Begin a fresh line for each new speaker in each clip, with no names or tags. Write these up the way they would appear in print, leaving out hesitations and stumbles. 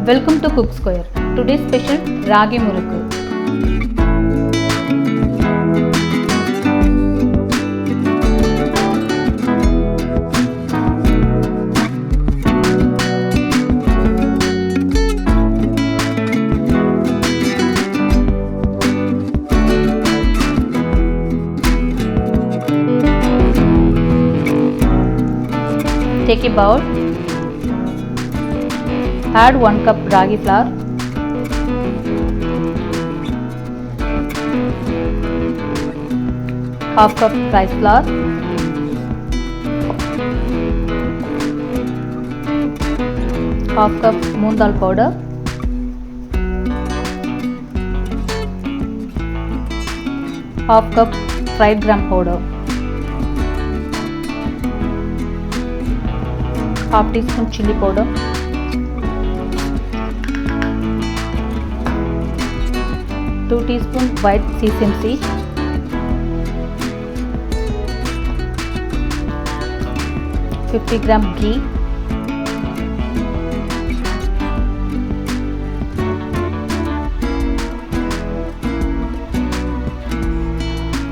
Welcome to Cook Square. Today's special Ragi Murukku. Take a bowl. Add 1 cup ragi flour, half cup rice flour, half cup Moong Dal Powder, half cup fried gram powder, half teaspoon chilli powder, 2 teaspoons white sesame seeds, 50 gram ghee,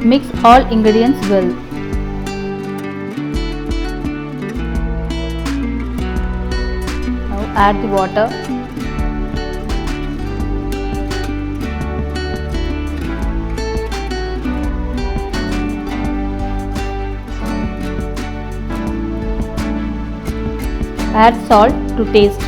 mix all ingredients well. Now add the water. Add salt to taste.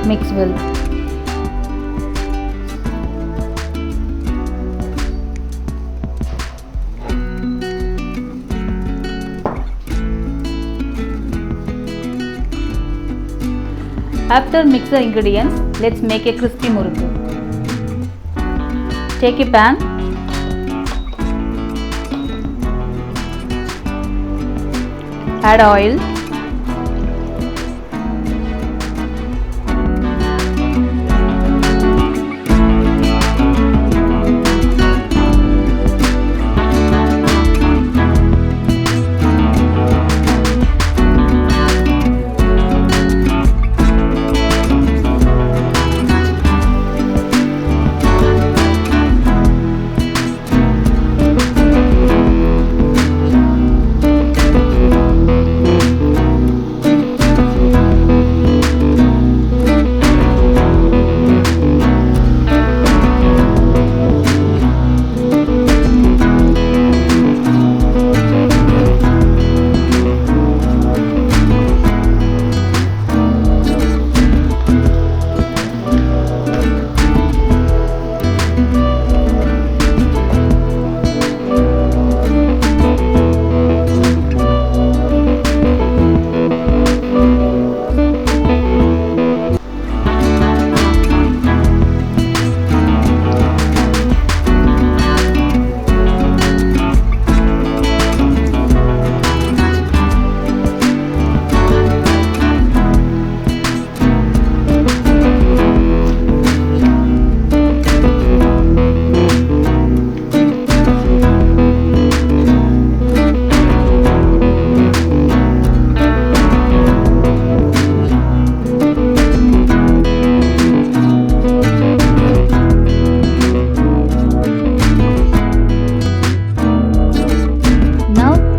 Mix well. After mix the ingredients, let's make a crispy murukku. Take a pan, add oil,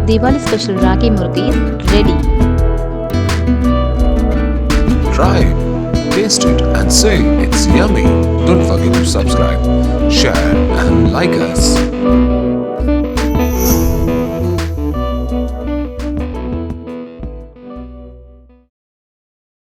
Diwali Special Ragi Murukku is ready.
Try it, taste it and say it's yummy. Don't forget to subscribe, share and like us.